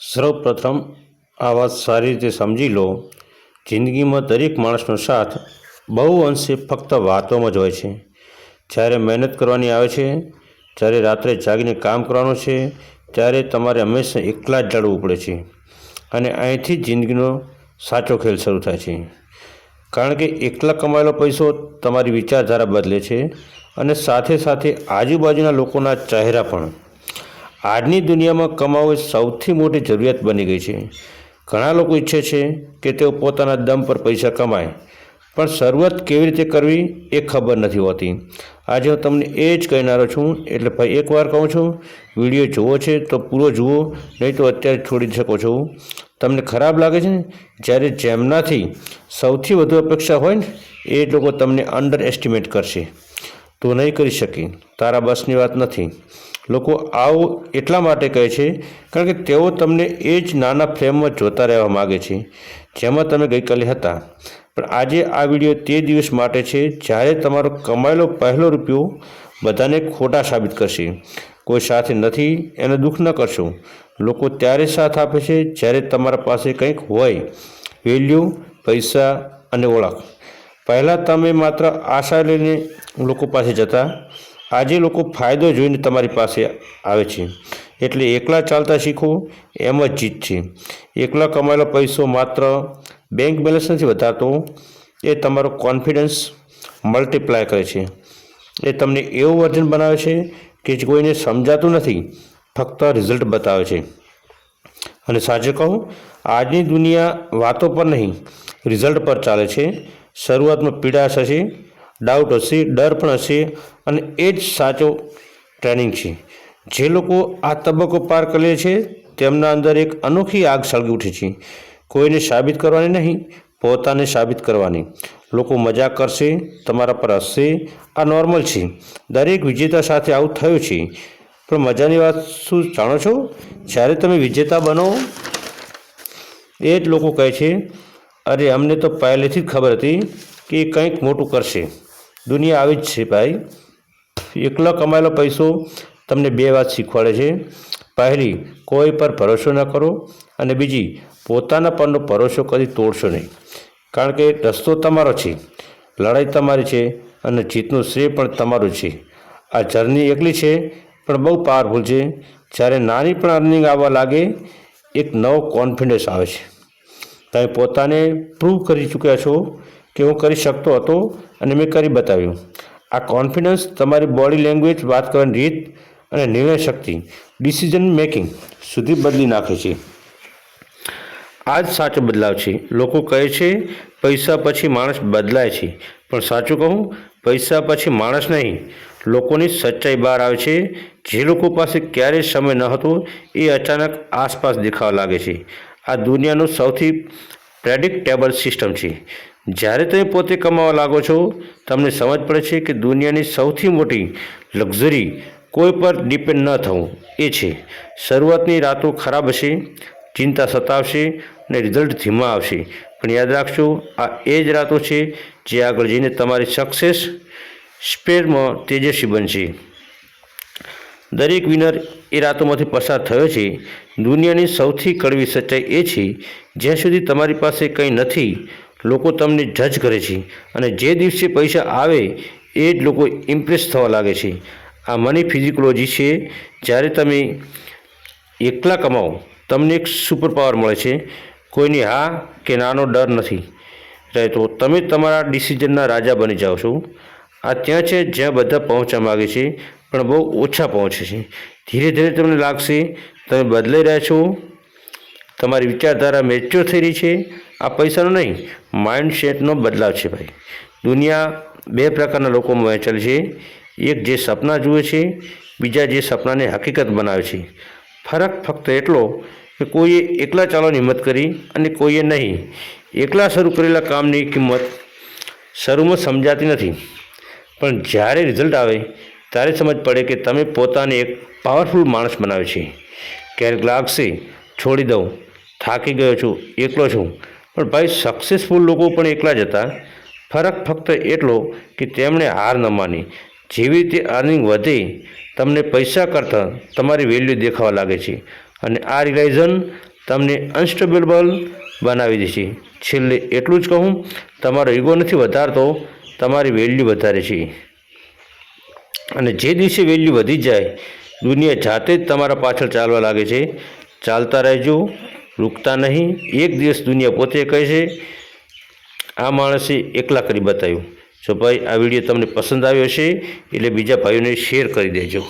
સર્વપ્રથમ આ વાત સારી રીતે સમજી લો, જિંદગીમાં દરેક માણસનો સાથ બહુ અંશે ફક્ત વાતોમાં જ હોય છે. જ્યારે મહેનત કરવાની આવે છે, જ્યારે રાત્રે જાગીને કામ કરવાનું છે, ત્યારે તમારે હંમેશા એકલા જ લડવું પડે છે. અને અહીંથી જ જિંદગીનો સાચો ખેલ શરૂ થાય છે. કારણ કે એકલા કમાયેલો પૈસો તમારી વિચારધારા બદલે છે અને સાથે સાથે આજુબાજુના લોકોના ચહેરા પણ. આજની દુનિયામાં કમાવું એ સૌથી મોટી જરૂરિયાત બની ગઈ છે. ઘણા લોકો ઈચ્છે છે કે તેઓ પોતાના દમ પર પૈસા કમાય, પણ શરૂઆત કેવી રીતે કરવી એ ખબર નથી હોતી. આજે હું તમને એ જ કહેનારો છું. એટલે ભાઈ એકવાર કહું છું, વિડીયો જુઓ છે તો પૂરો જુઓ, નહીં તો અત્યારે છોડી શકો છો. તમને ખરાબ લાગે છે જ્યારે જેમનાથી સૌથી વધુ અપેક્ષા હોય ને એ લોકો તમને અંડર એસ્ટિમેટ કરશે. તો નહીં કરી શકે, તારા બસની વાત નથી. લોકો આવું એટલા માટે કહે છે કારણ કે તેઓ તમને એ જ નાના ફ્રેમમાં જોતા રહેવા માગે છે જેમાં તમે ગઈકાલે હતા. પણ આજે આ વિડીયો તે દિવસ માટે છે જ્યારે તમારો કમાયેલો પહેલો રૂપિયો બધાને ખોટા સાબિત કરશે. કોઈ સાથે નથી એને દુઃખ ન કરશો. લોકો ત્યારે સાથ આપે છે જ્યારે તમારા પાસે કંઈક હોય, વેલ્યુ, પૈસા અને ઓળખ. પહેલાં તમે માત્ર આશા લઈને લોકો પાસે જતા. આજે લોકો ફાયદો જોઈને તમારી પાસે આવે છે. એટલે એકલા ચાલતા શીખો, એમ જ જીત છે. એકલા કમાયેલો પૈસો માત્ર બેંક બેલેન્સ નથી વધારતો, એ તમારો કોન્ફિડન્સ મલ્ટીપ્લાય કરે છે. એ તમને એવું વર્જન બનાવે છે કે જે કોઈને સમજાતું નથી, ફક્ત રિઝલ્ટ બતાવે છે. અને સાચું કહું, આજની દુનિયા વાતો પર નહીં, રિઝલ્ટ પર ચાલે છે. શરૂઆતમાં પીડાશ હશે, ડાઉટ હશે, ડર પણ હશે, અને એ જ સાચો ટ્રેનિંગ છે. જે લોકો આ તબક્કો પાર કરી લે છે તેમના અંદર એક અનોખી આગ સળગી ઉઠે છે. કોઈને સાબિત કરવાની નહીં, પોતાને સાબિત કરવાની. લોકો મજાક કરશે, તમારા પર હસશે, આ નોર્મલ છે. દરેક વિજેતા સાથે આવું થયું છે. પણ મજાની વાત શું જાણો છો? જ્યારે તમે વિજેતા બનો એ જ લોકો કહે છે, અરે અમને તો પહેલેથી જ ખબર હતી કે એ કંઈક મોટું કરશે. દુનિયા આવી જ છે ભાઈ. એકલો કમાયેલો પૈસો તમને બે વાત શીખવાડે છે. પહેલી, કોઈ પર ભરોસો ન કરો, અને બીજી, પોતાના પરનો ભરોસો કદી તોડશો નહીં. કારણ કે રસ્તો તમારો છે, લડાઈ તમારી છે, અને જીતનું શ્રેય પણ તમારું છે. આ જર્ની એકલી છે પણ બહુ પાવરફુલ છે. જ્યારે નાની પણ અર્નિંગ આવવા લાગે, એક નવો કોન્ફિડન્સ આવે છે. તમે પોતાને પ્રૂવ કરી ચૂક્યા છો કે હું કરી શકતો હતો અને મેં કરી બતાવ્યું. આ કોન્ફિડન્સ તમારી બોડી લેંગ્વેજ, વાત કરવાની રીત અને નિર્ણય શક્તિ, ડિસિઝન મેકિંગ સુધી બદલી નાખે છે. આ જ સાચો બદલાવ છે. લોકો કહે છે પૈસા પછી માણસ બદલાય છે, પણ સાચું કહું, પૈસા પછી માણસ નહીં, લોકોની સચ્ચાઈ બહાર આવે છે. જે લોકો પાસે ક્યારેય સમય ન હતો એ અચાનક આસપાસ દેખાવા લાગે છે. આ દુનિયાનું સૌથી પ્રેડિક્ટેબલ સિસ્ટમ છે. જ્યારે તમે પોતે કમાવા લાગો છો, તમને સમજ પડે છે કે દુનિયાની સૌથી મોટી લક્ઝરી કોઈ પર ડિપેન્ડ ન થવું એ છે. શરૂઆતની રાતો ખરાબ હશે, ચિંતા સતાવશે અને રિઝલ્ટ ધીમા આવશે. પણ યાદ રાખજો, આ એ જ રાતો છે જે આગળ જઈને તમારી સક્સેસ સ્પેરમાં તેજસ્વી બનશે. દરેક વિનર એ રાતોમાંથી પસાર થયો છે. દુનિયાની સૌથી કડવી સચ્ચાઈ એ છે, જ્યાં સુધી તમારી પાસે કંઈ નથી, લોકો તમને જજ કરે છે, અને જે દિવસે પૈસા આવે એ જ લોકો ઇમ્પ્રેસ થવા લાગે છે. આ મની ફિઝિકોલોજી છે. જ્યારે તમે એકલા કમાઓ, તમને એક સુપર પાવર મળે છે. કોઈની હા કે નાનો ડર નથી રહેતો. તમે તમારા ડિસિઝનના રાજા બની જાઓ છો. આ ત્યાં છે જ્યાં બધા પહોંચવા માગે છે પણ બહુ ઓછા પહોંચે છે. ધીરે ધીરે તમને લાગશે તમે બદલાઈ રહ્યા છો, તમારી વિચારધારા મેચ્યોર થઈ રહી છે. આ પૈસાનો નહીં, માઇન્ડસેટનો બદલાવ છે ભાઈ. દુનિયા બે પ્રકારના લોકોમાં વહેંચેલી છે. એક જે સપના જુએ છે, બીજા જે સપનાને હકીકત બનાવે છે. ફરક ફક્ત એટલો કે કોઈએ એકલા ચાલવાની હિંમત કરી અને કોઈએ નહીં. એકલા શરૂ કરેલા કામની કિંમત શરૂમાં સમજાતી નથી, પણ જ્યારે રિઝલ્ટ આવે ત્યારે સમજ પડે કે તમે પોતાને એક પાવરફુલ માણસ બનાવે છે. ક્યારેક લાગશે છોડી દઉં, થાકી ગયો છું, એકલો છું, પણ ભાઈ સક્સેસફુલ લોકો પણ એકલા જ હતા. ફરક ફક્ત એટલો કે તેમણે હાર ન માની. જેવી રીતે અર્નિંગ વધે, તમને પૈસા કરતાં તમારી વેલ્યુ દેખાવા લાગે છે. અને આ રિલાઇઝન તમને અનસ્ટેબલ બનાવી દેશે. છેલ્લે એટલું જ કહું, તમારો ઈગો નથી વધારતો, તમારી વેલ્યુ વધારે છે. અને જે દિવસે વેલ્યુ વધી જાય, દુનિયા જાતે જ તમારા પાછળ ચાલવા લાગે છે. ચાલતા રહેજો, રૂકતા નહીં. એક દિવસ દુનિયા પોતે કહે છે, આ માણસે એકલા કરી બતાવ્યું. જો ભાઈ આ વિડીયો તમને પસંદ આવ્યો હશે એટલે બીજા ભાઈઓને શેર કરી દેજો.